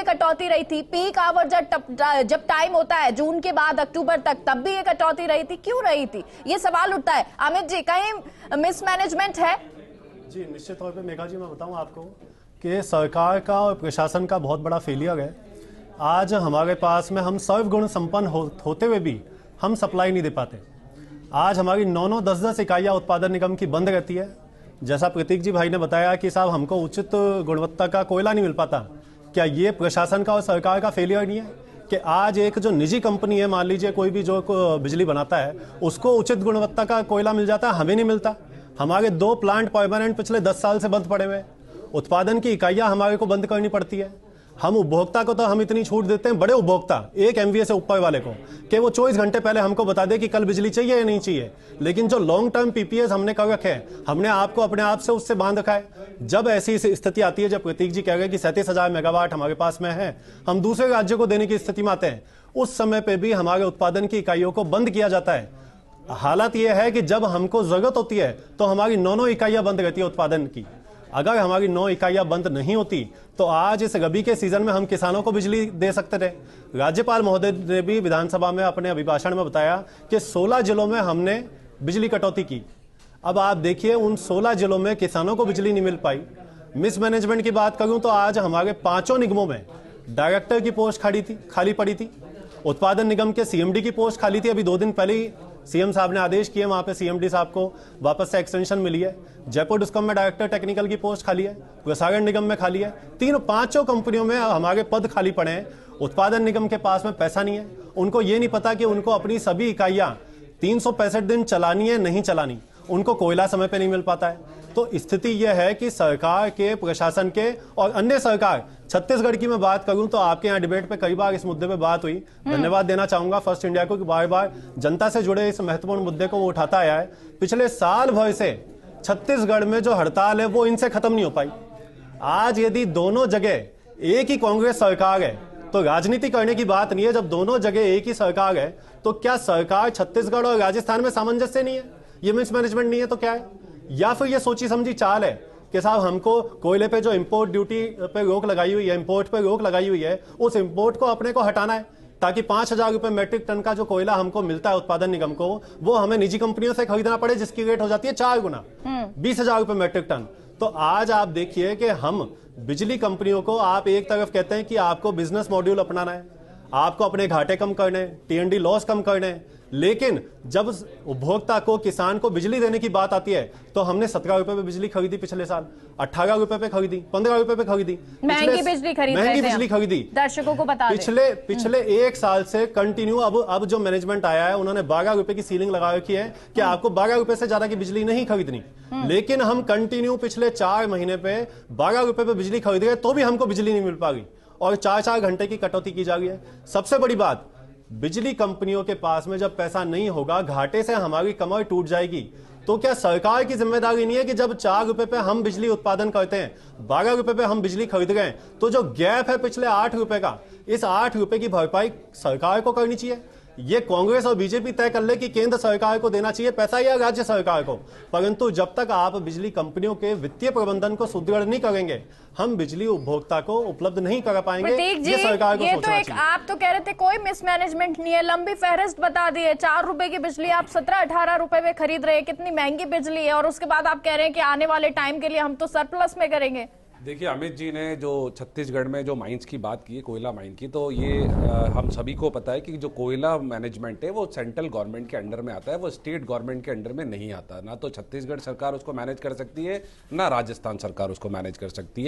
कटौती रही थी, पीक आवर जब टाइम होता है जून के बाद अक्टूबर तक, तब भी ये कटौती रही थी, क्यों रही थी? ये सवाल उठता है। अमित जी, कहीं मिसमैनेजमेंट है? जी निश्चित तौर पे मेघा जी, मैं बताऊं आपको कि सरकार का और प्रशासन का बहुत बड़ा फेलियर है। आज हमारे पास में हम सर्वगुण संपन्न होते हुए भी हम सप्लाई नहीं दे पाते। आज हमारी 9-9, 10-10 इकाइयाँ उत्पादन निगम की बंद रहती है। जैसा प्रतीक जी भाई ने बताया कि साहब हमको उचित गुणवत्ता का कोयला नहीं मिल पाता। क्या ये प्रशासन का और सरकार का फेलियर नहीं है कि आज एक जो निजी कंपनी है, मान लीजिए कोई भी जो बिजली बनाता है, उसको उचित गुणवत्ता का कोयला मिल जाता है, हमें नहीं मिलता। हमारे 2 प्लांट परमानेंट पिछले 10 साल से बंद पड़े हुए। उत्पादन की इकाइयां हमारे को बंद करनी पड़ती है। हम उपभोक्ता को तो हम इतनी छूट देते हैं, बड़े उपभोक्ता 1 MVA से ऊपर वाले को, कि वो 24 घंटे पहले हमको बता दे कि कल बिजली चाहिए या नहीं चाहिए। लेकिन जो लॉन्ग टर्म PPAs हमने कर रखे हैं, हमने आपको अपने आप से उससे बांध रखा है। जब ऐसी स्थिति आती है, जब प्रतीक जी कह रहे हैं कि 37,000 मेगावाट हमारे पास में है, हम दूसरे राज्यों को देने की स्थिति में आते हैं, उस समय पे भी हमारे उत्पादन की इकाइयों को बंद किया जाता है। हालत यह है कि जब हमको जरूरत होती है तो हमारी 9-9 इकाइयां बंद रहती है उत्पादन की। अगर हमारी 9 इकाइयां बंद नहीं होती तो आज इस रबी के सीजन में हम किसानों को बिजली दे सकते थे। राज्यपाल महोदय ने भी विधानसभा में अपने अभिभाषण में बताया कि 16 जिलों में हमने बिजली कटौती की। अब आप देखिए, उन 16 जिलों में किसानों को बिजली नहीं मिल पाई। मिसमैनेजमेंट की बात करूं तो आज हमारे 5 निगमों में डायरेक्टर की पोस्ट खाली पड़ी थी। उत्पादन निगम के CMD की पोस्ट खाली थी। अभी 2 दिन पहले ही CM साहब ने आदेश किए, वहां पे CMD साहब को वापस से एक्सटेंशन मिली है। जयपुर डिस्कॉम में डायरेक्टर टेक्निकल की पोस्ट खाली है। प्रसारण निगम में खाली है। 3-5 कंपनियों में हमारे पद खाली पड़े हैं। उत्पादन निगम के पास में पैसा नहीं है। उनको ये नहीं पता कि उनको अपनी सभी इकाइयां 365 दिन चलानी है, नहीं चलानी। उनको कोयला समय पे नहीं मिल पाता है। तो स्थिति यह है कि सरकार के, प्रशासन के और अन्य सरकार, छत्तीसगढ़ की मैं बात करूं तो आपके यहाँ डिबेट पे कई बार इस मुद्दे पे बात हुई। धन्यवाद देना चाहूंगा फर्स्ट इंडिया को कि बार बार जनता से जुड़े इस महत्वपूर्ण मुद्दे को वो उठाता आया है। पिछले साल भर से छत्तीसगढ़ में जो हड़ताल है वो इनसे खत्म नहीं हो पाई। आज यदि दोनों जगह एक ही कांग्रेस सरकार है तो राजनीति करने की बात नहीं है। जब दोनों जगह एक ही सरकार है तो क्या सरकार छत्तीसगढ़ और राजस्थान में सामंजस्य नहीं है? ये मिसमैनेजमेंट नहीं है तो क्या है? या फिर ये सोची समझी चाल है कि साहब हमको कोयले पे जो इंपोर्ट ड्यूटी पे रोक लगाई हुई है, इंपोर्ट पे रोक लगाई हुई है, उस इंपोर्ट को अपने को हटाना है ताकि 5,000 रुपए मेट्रिक टन का जो कोयला हमको मिलता है उत्पादन निगम को, वो हमें निजी कंपनियों से खरीदना पड़े, जिसकी रेट हो जाती है 4 गुना, 20,000 रुपए मेट्रिक टन। तो आज आप देखिए कि हम बिजली कंपनियों को, आप एक तरफ कहते हैं कि आपको बिजनेस मॉड्यूल अपनाना है, आपको अपने घाटे कम करने, TND लॉस कम करने, लेकिन जब उपभोक्ता को, किसान को बिजली देने की बात आती है तो हमने 17 रुपए पे बिजली खरीदी पिछले साल, 18 रुपए पे खरीदी, 15 रुपए पे खरीदी, महंगी बिजली खरीदी। दर्शकों को बता पिछले 1 साल से कंटिन्यू। अब जो मैनेजमेंट आया है उन्होंने 12 रुपए की सीलिंग लगा रखी है कि आपको 12 रुपए से ज्यादा की बिजली नहीं खरीदनी। लेकिन हम कंटिन्यू पिछले 4 महीने पे 12 रुपए पे बिजली खरीद रहे, तो भी हमको बिजली नहीं मिल पा रही और 4-4 घंटे की कटौती की जा रही है। सबसे बड़ी बात, बिजली कंपनियों के पास में जब पैसा नहीं होगा, घाटे से हमारी कमर टूट जाएगी। तो क्या सरकार की जिम्मेदारी नहीं है कि जब 4 रुपए पे हम बिजली उत्पादन करते हैं, 12 रुपए पे हम बिजली खरीद रहे हैं, तो जो गैप है पिछले 8 रुपए का, इस 8 रुपए की भरपाई सरकार को करनी चाहिए। ये कांग्रेस और बीजेपी तय कर ले कि केंद्र सरकार को देना चाहिए पैसा या राज्य सरकार को, परंतु जब तक आप बिजली कंपनियों के वित्तीय प्रबंधन को सुदृढ़ नहीं करेंगे, हम बिजली उपभोक्ता को उपलब्ध नहीं कर पाएंगे। ये सरकार को सोचना चाहिए। आप तो कह रहे थे कोई मिसमैनेजमेंट नहीं है, लंबी फहरिस्त बता दी है। 4 रुपए की बिजली आप 17-18 रुपए में खरीद रहे हैं, कितनी महंगी बिजली है, और उसके बाद आप कह रहे हैं कि आने वाले टाइम के लिए हम तो सरप्लस में करेंगे। देखिए, अमित जी ने जो छत्तीसगढ़ में जो माइंस की बात की है, कोयला माइन की, तो ये हम सभी को पता है कि जो कोयला मैनेजमेंट है वो सेंट्रल गवर्नमेंट के अंडर में आता है, वो स्टेट गवर्नमेंट के अंडर में नहीं आता। ना तो छत्तीसगढ़ सरकार उसको मैनेज कर सकती है, ना राजस्थान सरकार उसको मैनेज कर सकती है।